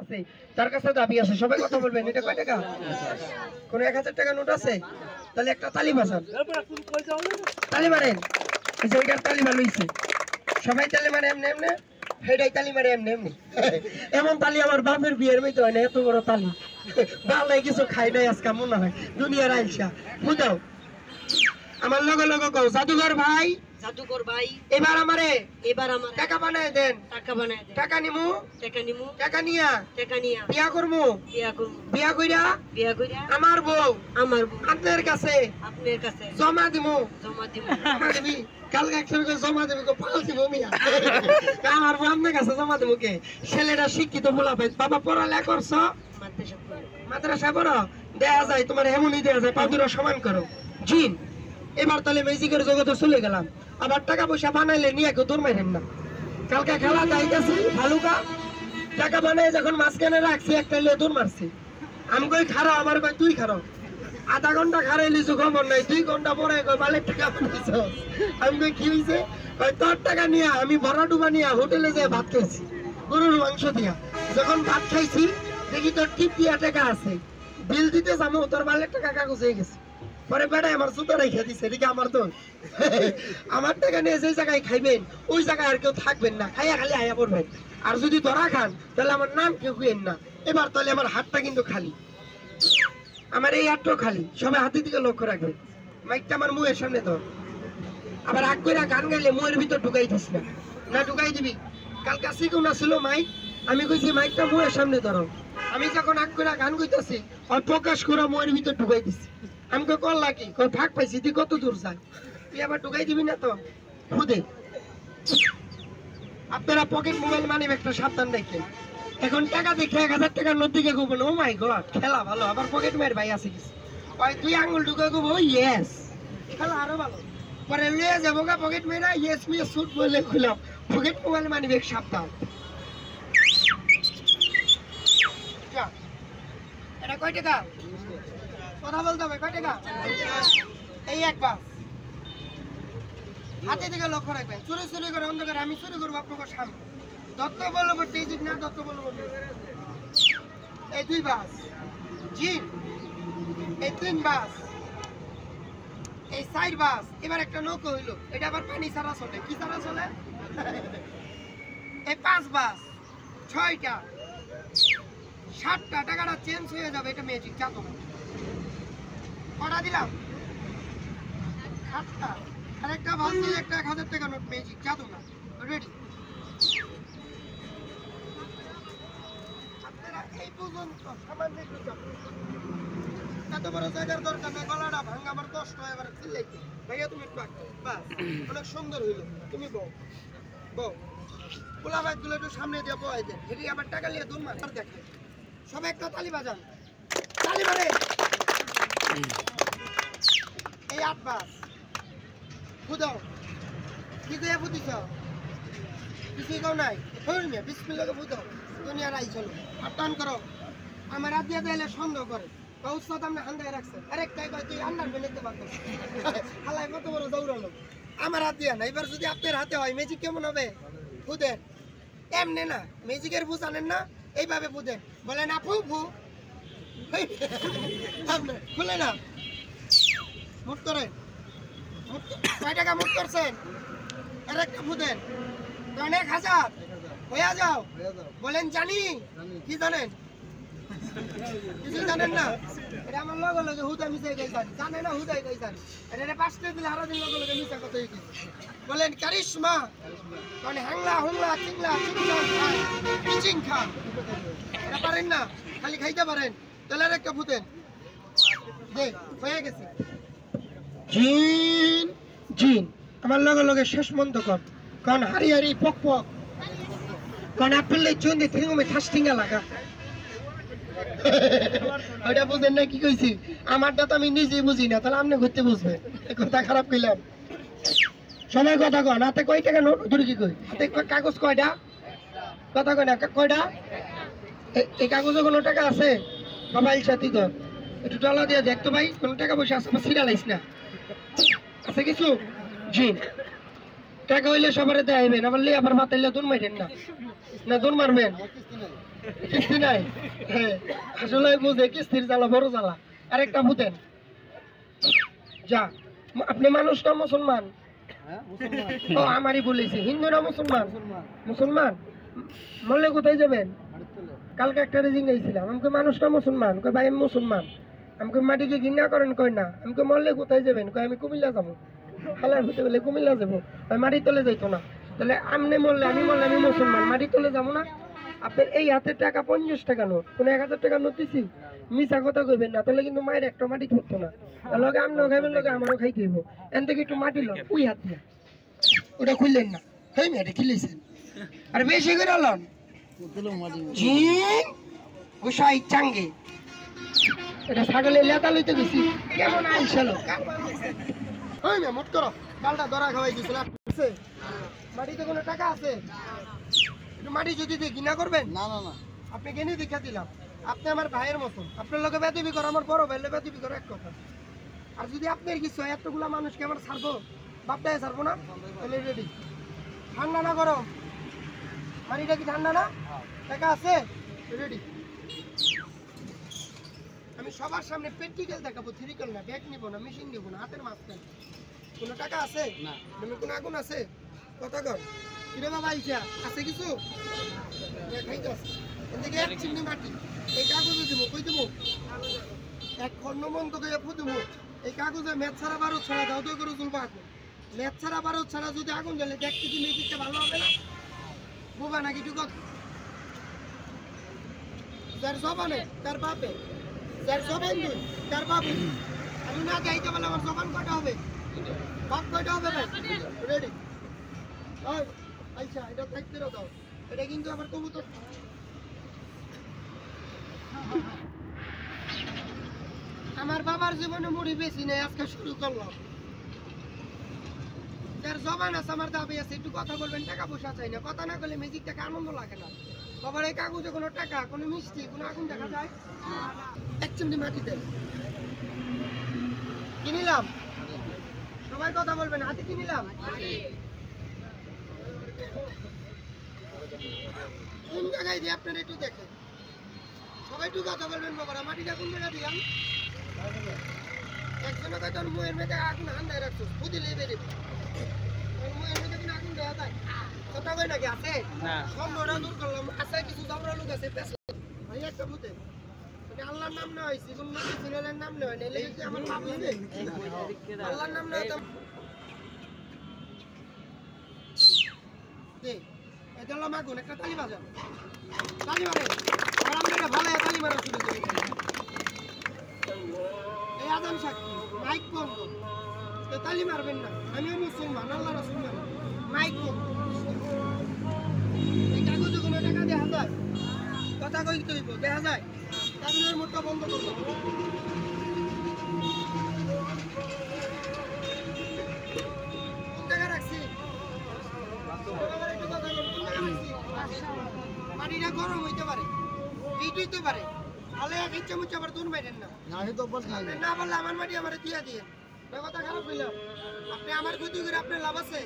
আছে তার কাছে দাবি আছে, সবাই কথা বলবেন। এটা কয় টাকা? কোন 1000 টাকা নোট আছে? তাহলে একটা তালি বাজান, তালি মারেন। এই যে ওইটার তালি মারইছে, সবাই তালি মারে এমনি এমনি, হেডাই তালি মারে এমনি এমনি। এমন তালি আমার বাপের বিয়ের মধ্যে হয় না, এত বড় তালি। বাংলায় কিছু খাই নাই আজকে মনে হয়, দুনিয়ার আইসা বুঝাও। আমার লগে লগে কও, জাদুঘর ভাই, জাদুকর ভাই এবার আমারে টাকা বানায় দেন, টাকা নিমু, টাকা নিয়া বিয়া করমু, বিয়া কইরা আমার বউ আপনার কাছে জমা দিমু। জমা দিব। দিবি কালকে একসঙ্গে জমা দেবো, পাল দিব মিয়া। আমার বউ আপনার কাছে জমা দেবো কে? ছেলেটা শিক্ষিত বলা ভাই, বাবা পড়ালেখা করছো, মাদ্রাসা পড়ো, দেয়া যায় তোমার এমনই দেয়া যায়, পাদুরা সমান করো। জিন এবার তাহলে ম্যাজিকের জগতে চলে গেলাম। আবার টাকা পয়সা বানাইলে নিয়ে কেউ দৌড় মারেন না। কালকে খেলা যাইতেছি ভালুকা, টাকা বানাই যখন মাঝখানে রাখছি একটা দৌড় মারছি। আমি কই খারো, আমার কই তুই খারো। আধা ঘন্টা খারাই লিছু, খবর নাই। 2 ঘন্টা পরে কই বালের টাকা বানাইছ। আমি কই কি হইছে? কই তোর টাকা নিয়ে আমি ভরা ডুবা নিয়ে হোটেলে যেয়ে ভাত খাইছি, গরুর মাংস দিয়া। যখন ভাত খাইছি দেখি তোর টিপ দিয়া টাকা আছে, বিল দিতে যাবো, তোর বালের টাকা কাগজ হয়ে গেছে। পরে বেড়াই আমার জুতো রেখে দিছে, এদিকে আমার তো আমার টাকা নিয়ে যে জায়গায় খাইবেন ওই জায়গায় আর কেউ থাকবেন না, খাইয়া খালি আয়া পড়বেন। আর যদি ধরা খান তাহলে আমার নাম কেউ কুয়েন না। এবার তাহলে আমার হাতটা কিন্তু খালি, আমার এই হাতটাও খালি, সবাই হাতের দিকে লক্ষ্য রাখবেন। মাইকটা আমার মুখের সামনে ধর, আবার আগ করে গান গাইলে মুখের ভিতর ঢুকাই দিস না, না ঢুকাই দিবি। কাল কাছে কেউ না ছিল মাইক, আমি কইছি মাইকটা মুখের সামনে ধরো। আমি যখন আগ করে গান কইতাছি আর প্রকাশ করে মুখের ভিতর ঢুকাই দিছি। আমি কই করলা কি? কই ফাঁক পাইছি, তুই কত দূর যাই, তুই আবার ঢুকাই দিবি না তো খুদে। আপনারা পকেট মোবাইল মানে একটা সাবধান রাখেন। এখন টাকা দেখে 1000 টাকার নোট দিকে গোবন, ও মাই গড খেলা ভালো। আবার পকেট মেয়ের ভাই আছে কিছু, ওই তুই আঙুল ঢুকে গোবো, ইয়েস খেলা আরো ভালো। পরে লয়ে যাবো গা পকেট মেয়েরা, ইয়েস মিয়ে সুট বলে খুলাম। পকেট মোবাইল মানে বেশ সাবধান। এটা কয় টাকা? কথা বলতে হবে, কয় টাকা? এই একবার হাতে দিকে লক্ষ্য রাখবেন। চুরি করে অন্ধকারে আমি চুরি করবো আপনাকে সামনে। দত্ত বলবো টেজিক না, দত্ত বলবো এই 2 বাস জিন, এই 3 বাস, এই 4 বাস। এবার একটা নৌকো হইলো, এটা আবার পানি ছাড়া চলে। কি ছাড়া চলে? এই 5 বাস, 6টা, 7টা। টাকাটা চেঞ্জ হয়ে যাবে, এটা ম্যাজিক জানো। কটা দিলাম? 7টা। আর একটা ভাবছি একটা 1000 টাকা নোট, ম্যাজিক জাদু না। রেডি? আপনারা এই পর্যন্ত সামান্য একটু যাবেন, এত বড় জায়গার দরকার নেই। গলাটা ভাঙা আমার কষ্ট হয়, এবার চিল্লাইতে। ভাইয়া তুমি একটু বাস, অনেক সুন্দর হইলো। তুমি বউ পোলা বাইক গুলো একটু সামনে দিয়ে বয় দেন, হেঁটে আবার টাকা নিয়ে দৌড় মার দেখে। সবাই একটা তালি বাজান, তালি মারে। এই 8 বাস বুঝাও, কি করে বুঝিস? কিছুই কেউ নাই, বিসমিল্লাহ বুঝাও। দুনিয়ার আই চলো আর টান করো। আমার হাত দিয়ে দিলে সন্দেহ করে, উৎসাহ আপনি হান্দায় রাখছেন। আরেকটাই কয় তুই আন্নার বেলাতে পারতেন, হালাই কত বড় দৌড়ানো। আমার হাত দিয়ে না। এবার যদি আপনার হাতে হয় ম্যাজিক কেমন হবে? বুঝেন এমনি না, ম্যাজিকের বুঝ আনেন না, এইভাবে বুঝেন। বলে না ফু ফু খুলে না, মুট করেন। কয় টাকা মুট করছেন? আর একটা বুঝেন 1000 হয়ে যাও। বলেন জানি, কি জানেন? কিছু জানেন না। এটা আমার লগে লগে হুদা মিশাই গেছেন, জানে না হুদাই গেছেন। এটা 5টা দিলে আরো দিন লগে লগে মিশা কথা হয়ে গেছে। বলেন কারিশমা, মানে হাংলা হুংলা চিংলা চিং খা। এটা পারেন না, খালি খাইতে পারেন। তাহলে আর একটা ফুতেন দেখ হয়ে গেছে। জিন জিন আমার লগে লগে শেষ মন্ত কর, কারণ হারি হারি পক পক, কারণ আপেল চন্দি থিঙ্গমে থাস্টিঙ্গা লাগা। ওইটা বুঝেন না কি কইছি? আমারটা তো আমি নিজেই বুঝি না, তাহলে আপনি ঘুরতে বুঝবেন। কথা খারাপ কইলাম। সময় কথা কন, হাতে কয় টাকা নোট ধরে কি কই? হাতে কাগজ কয়টা? কথা কয় না, কয়টা? এই কাগজে কোনো টাকা আছে? মোবাইল সাথী তো একটু ডলা দিয়ে দেখ তো ভাই, কোনো টাকা পয়সা আছে? সিরা লাইস না, আছে কিছু? জি টাকা হইলে সবার দেখাইবেন, আবার লিয়ে আবার মাতাইলে দৌড় মারেন না, না দৌড় মারবেন। কিস্তি নাই হ্যাঁ, আসলে বুঝে কিস্তির জ্বালা বড় জ্বালা। আর একটা বুঝেন যা আপনি মানুষ না মুসলমান? ও আমারই বলেছি, হিন্দু না মুসলমান? মুসলমান। মরলে কোথায় যাবেন? কালকে একটা রেজিং গাইছিলাম, আমাকে মানুষ না মুসলমান? কই ভাই আমি মুসলমান। আমাকে মাটিকে ঘৃণা করেন? কই না। আমাকে মরলে কোথায় যাবেন? কই আমি কুমিল্লা যাবো। খালার হতে বলে কুমিল্লা যাবো, ওই মাটি তলে যাইতো না। তাহলে আমি মরলে আমি মুসলমান, মাটি তলে যাবো না? আপনার এই হাতের টাকা 50 টাকা নোট, কোনো 1000 টাকা নোট দিছি, মিছা কথা কইবেন না, তাহলে কিন্তু মায়ের একটা মাটি ধরতো না। লগে আমরাও খাইবেন, লগে আমারও খাইতে হইব। এন থেকে একটু মাটি লন, ওই হাত দিয়ে ওটা খুললেন না, হ্যাঁ মেয়েটা খিলেছেন। আর বেশি করে লন গুসাই চাঙ্গে। এটা ছাগলের লেতা লইতে গেছি, কেমন আইসালো ওই মেয়ে মোট করো। ডালটা ধরা খাওয়াই দিয়েছিল, মাটিতে কোনো টাকা আছে? একটু মাটি যদি দিয়ে ঘৃণা করবেন? না না না, আপনি কেন দেখা দিলাম, আপনি আমার ভাইয়ের মতন, আপনার লোকে বেদবি করো, আমার বড় ভাইয়ের বেদবি করো এক কথা। আর যদি আপনার কিছু হয়, এতগুলা মানুষকে আমার ছাড়বো, বাপটায় ছাড়বো না? তাহলে রেডি। ঠান্ডা না গরম? মাটিটা কি ঠান্ডা না? টাকা আছে? রেডি। আমি সবার সামনে প্র্যাকটিক্যাল দেখাবো, থিওরিক্যাল না। ব্যাগ নিব না, মেশিন নিব না, হাতের মাঝখানে। কোনো টাকা আছে না? কোনো আগুন আছে? কথা কর কিরে বাবা, আইসা আছে কিছু? খাইতে আছে এদিকে এক চিমনি মাটি, এই কাগজে দিব, কই দিব? এক খন্ড মন্ত করে ফু দিব। এই কাগজে মেদ ছাড়া বারো ছাড়া দাও, তো করে তুলবা আগুন। মেদ ছাড়া বারো ছাড়া যদি আগুন জ্বলে, দেখতে কি মেয়েদিকটা ভালো হবে না? বোবা নাকি টুক? যার জবানে তার বাপে, যার জবান দুই তার বাপে। আমি না যাইতে বলে আমার জবান কয়টা হবে, বাপ কয়টা হবে? ভাই রেডি? আচ্ছা, এটা থাকতে দাও, এটা কিন্তু আমার কবুতর। আমার বাবার জীবনে মুড়ি বেশি নেই, আজকে শুরু করলাম। যার জবান আছে আমার দাবি আছে, একটু কথা বলবেন, টাকা পয়সা চাই না। কথা না করলে মিউজিক থেকে আনন্দ লাগে না। বাবার এই কাগজে কোনো টাকা, কোনো মিষ্টি, কোনো আগুন দেখা যায়? এক চিমটি মাটিতে কিনিলাম। সবাই কথা বলবেন, হাতে কিনিলাম। কোন জায়গায় দিয়ে আপনারা একটু দেখেন, সবাই একটু কথা বলবেন। বাবারা মাটিটা কোন জায়গায় দিলাম? একজনের কাছে মুয়ের মেয়েতে আগুন হান্দায় রাখছো, বুঝিলে বেরোবে। মুয়ের মেয়েতে কোনো আগুন দেওয়া যায়? কথা কই নাকি আছে? সম্ভবটা দূর করলাম, আছে কিছু দাবরা লোক আছে। ভাই একটা বুঝে আল্লাহর নাম নেওয়া হয়েছে, কোন ছেলের নাম নেওয়া নেই, লেগেছে আমার পাপ হয়েছে। আল্লাহর নাম নেওয়া তো এটা হলো মাগুন। একটা তালি বাজান, তালি মারে। আর আমরা এটা ভালো তালি মারা শুরু করি। এই আজান সাক্ষী, মাইক বন্ধ, তালি মারবেন না। আমিও মুসলমান, আল্লাহ রাসূল মানে। মাইক বন্ধ। এই কাগজে কোনো টাকা দেখা যায়? কথা কইতে হইব, দেখা যায়? কাগজের মুখটা বন্ধ করবো। কোন জায়গায় রাখছি? মাটিটা গরম হইতে পারে, হিট হইতে পারে। তাহলে ইচ্ছা মুচ্ছে আবার দূর বাইরেন না। না বললে আমার মাটি আমার দিয়া দিয়ে। কথা খারাপ হইলাম, আপনি আমার ক্ষতি করে আপনার লাভ আছে?